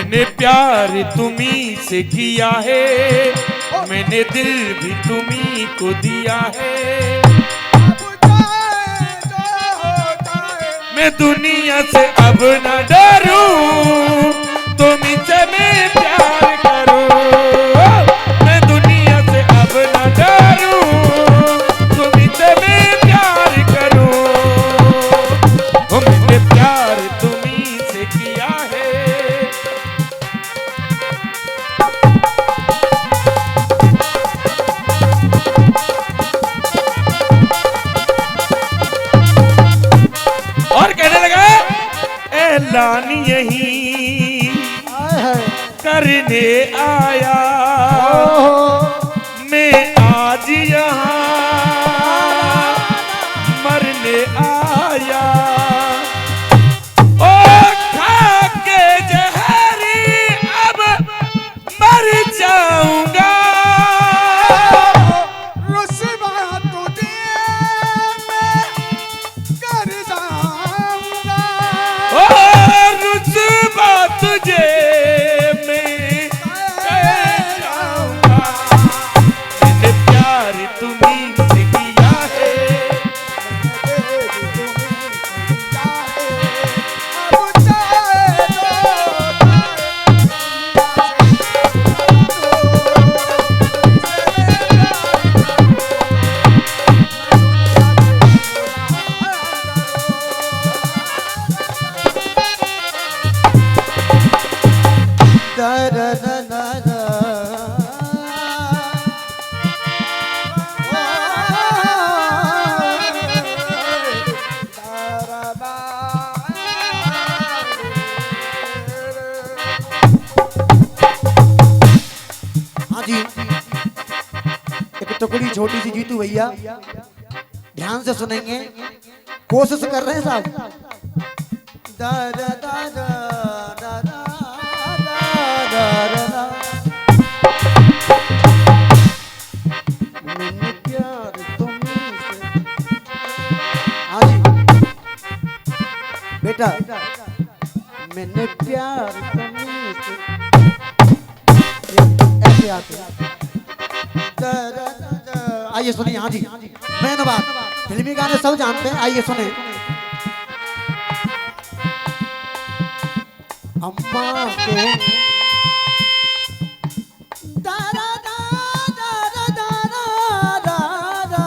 मैंने प्यार तुम्ही से किया है, मैंने दिल भी तुम्ही को दिया है। मैं दुनिया से अब न डरूं, तुमसे मैं प्यार करूं। मैं दुनिया से अब न डरूं, तुमसे मैं प्यार करूं। ओ मैंने प्यार तुम्ही से किया है। और कहने लगा ऐलान यही करने आया, मैं आज यहाँ मरने आया। ओ खा के जहरी अब मर जाऊंगा। रुसवा तुझे मैं कर जाऊंगा। ओ रुसवा तुझे मैं कर जाऊंगा। मैंने प्यार तुम्ही से किया है। हाँ जी, एक टुकड़ी छोटी सी जीतू भैया ध्यान से सुनेंगे, कोशिश कर रहे हैं साहब। दा दा दा दा दा दा दा दा दा। मैंने प्यार तुमसे। हाँ जी बेटा, मैंने प्यार तुमसे। ऐसे आते आइए सुनिए। हाँ जी, मैंने बात फिल्मी गाने सब जानते हैं, आइए सुने। अम्मा के दारा दारा दारा दारा दारा।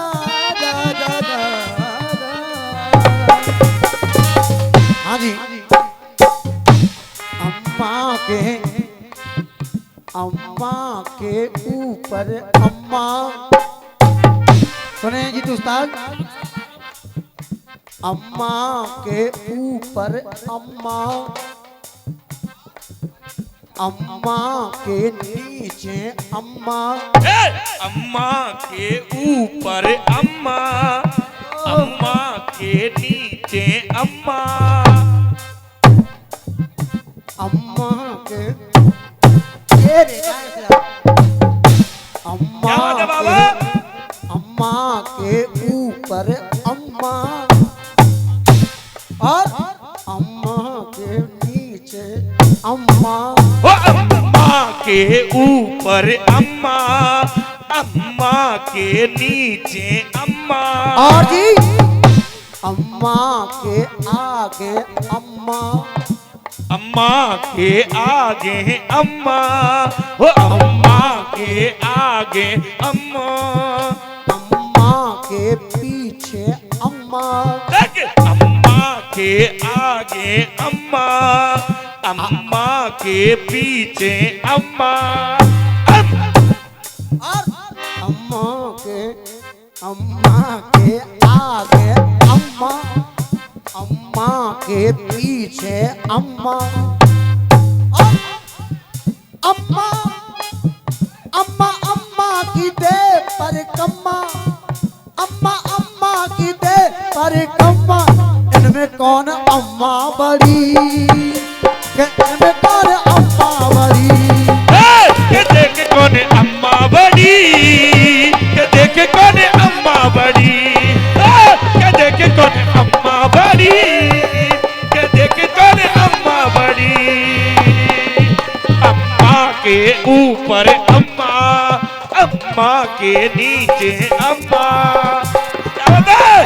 हाँ जी, अम्मा के ऊपर अम्मा। सुने जी तो उस्ताद, अम्मा के ऊपर अम्मा, अम्मा के नीचे अम्मा। अम्मा के ऊपर अम्मा, अम्मा के नीचे अम्मा। अम्मा के अम्मा अम्मा के ऊपर अम्मा और अम्मा के नीचे अम्मा। अम्मा के ऊपर अम्मा, अम्मा के नीचे अम्मा। और जी अम्मा के आगे अम्मा, अम्मा के आगे अम्मा। वो अम्मा के आगे अम्मा, अम्मा के पीछे अम्मा। अम्मा के आगे अम्मा, अम्मा के पीछे अम्मा। और अम्मा के आगे अम्मा, अम्मा के पीछे अम्मा। और अम्मा अम्मा अम्मा की दे पर कम्मा, अम्मा अम्मा की दे पर कम्मा। इनमें कौन अम्मा बड़ी, इनमें कौन अम्मा बड़ी। के देख कौन अम्मा बड़ी, के देख कौन अम्मा बड़ी। के देख कौन अम्मा बड़ी, के देख कौन अम्मा बड़ी। अम्मा के नीचे अम्मा क्या होता है?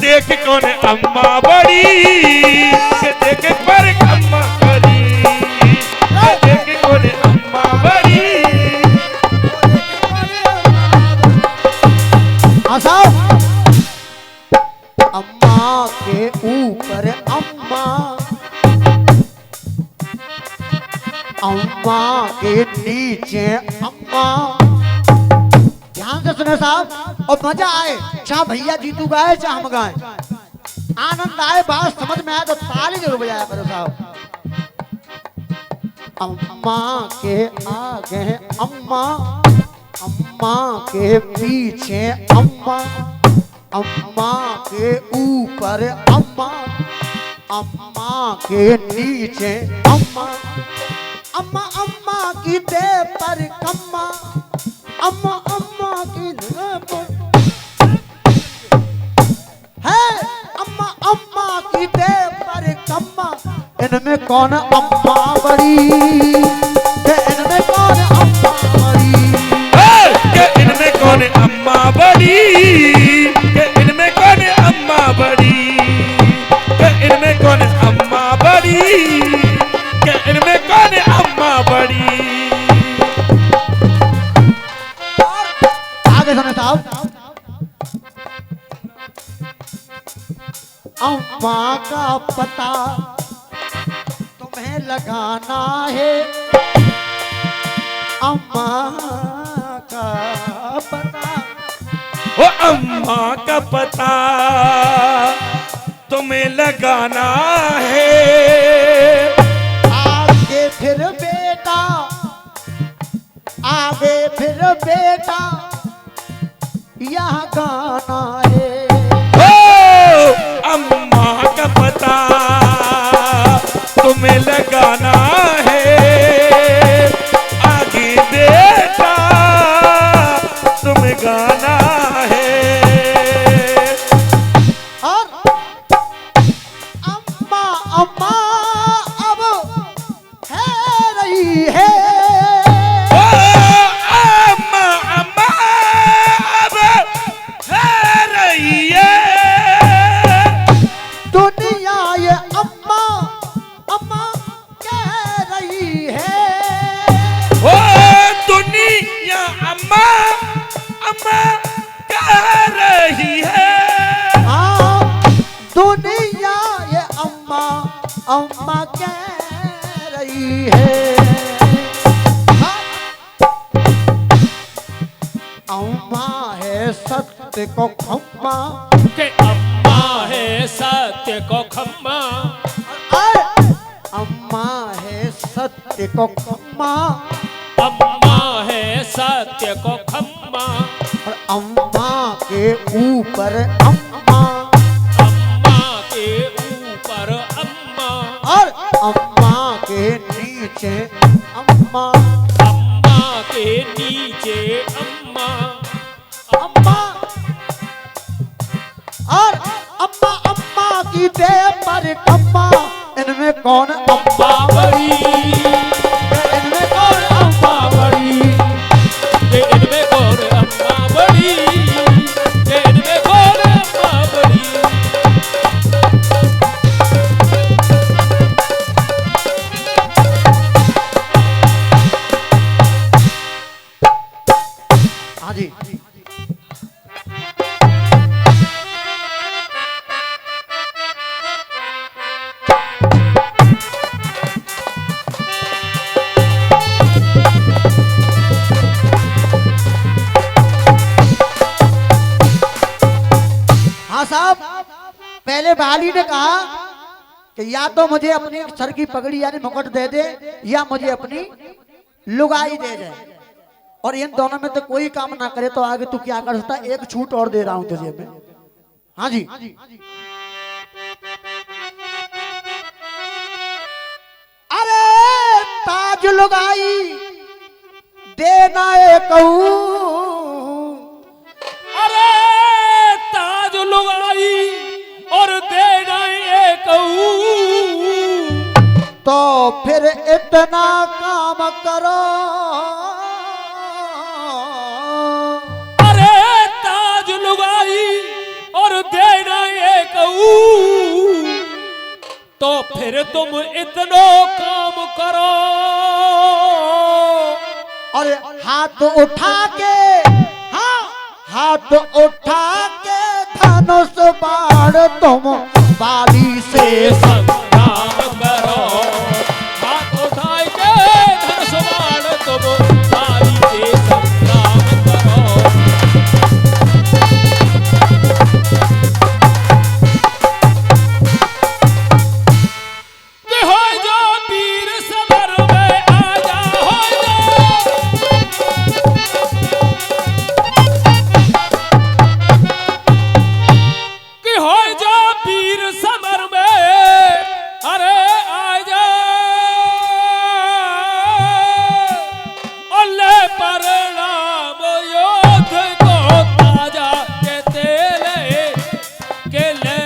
देख कौन अम्मा बड़ी के देख पर अम्मा बड़ी के देख कौन अम्मा बड़ी। अम्मा के ऊपर अम्मा, अम्मा के नीचे अम्मा। ध्यान से सुने साहब और मजा आए, चाहे भैया जीतू गाए चाहे हम गाए, आनंद आए, बात समझ में आए तो ताली जरूर बजाया करो साहब। अम्मा के आगे अम्मा, अम्मा के पीछे अम्मा, अम्मा के ऊपर अम्मा, अम्मा के नीचे अम्मा। अम्मा अम्मा की दे पर कम्मा, अम्मा अम्मा की दे पर है, अम्मा अम्मा की दे पर कम्मा। इनमें कौन अम्मा बड़ी, इनमें कौन अम्मा बड़ी, इनमें कौन अम्मा बड़ी, इनमें कौन अम्मा बड़ी, इनमें कौन अम्मा बड़ी, इनमें कौन अम्मा बड़ी। आगे सुने साहब। अम्मा का पता तुम्हें लगाना है, अम्मा का पता, वो अम्मा का पता तुम्हें लगाना है। आगे फिर बेटा, आगे फिर बेटा यहाँ गाना है। ओ अम्मा का पता तुम्हें लगाना है, आगे बेटा तुम्हें गाना है। और अम्मा अम्मा अब है रही है, ओ अम्मा अम्मा अब है रही है। दुनिया ये अम्मा अम्मा कह रही है। ओ दुनिया अम्मा अम्मा कह रही है। हाँ दुनिया ये अम्मा अम्मा कह रही है। हाँ, अम्मा है सत्य को खम्मा, के अम्मा है सत्य को खम्मा, अम्मा है सत्य को खम्मा, अम्मा है सत्य को खम्मा। और अम्मा के ऊपर अम्मा, अम्मा के ऊपर अम्मा, और अम्मा के नीचे अम्मा, अम्मा के नीचे अम्मा। अम्मा और अम्मा अम्मा की दे पर कम्मा। इनमें कौन अम्मा बड़ी, इनमें कौन अम्मा बड़ी, ये इनमें कौन अम्मा बड़ी, ये इनमें कौन अम्मा बड़ी। हाँ जी। हाँ साहब, पहले बाली ने कहा कि या तो मुझे अपनी सर की पगड़ी यानी मुकुट दे दे या मुझे अपनी लुगाई दे दे, और इन दोनों में तो कोई काम ना करे तो आगे तू क्या कर सकता है? एक छूट और दे रहा हूं तुझे मैं। हाँ जी। अरे ताज लुगाई देना कहूं, अरे ताज लुगाई और देना एक तो फिर इतना काम करो फिर तुम इतनो काम करो। और हाथ उठा के, हाँ हाथ उठा के धनुष बाण तुम बाली से संग्राम करो। हाथ उठा के धनुष बाण तुम बाली से संग्राम करो। हो जा वीर समर में आजा, हो जा कि हो जा वीर समर में, अरे आजा अल्ले परिणाम योद्ध को ताजा के तेले के ले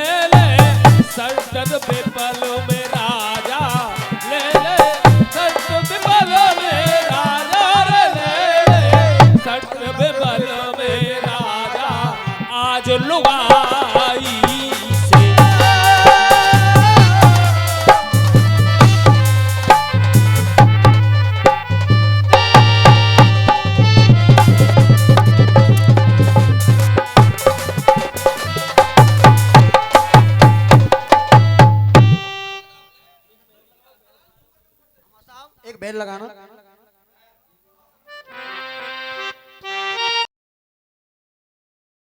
संतन विपल में राजा, ले संत विपल में राजा, ले संत विपल में राजा। आज लुगाई से एक बेल लगाना।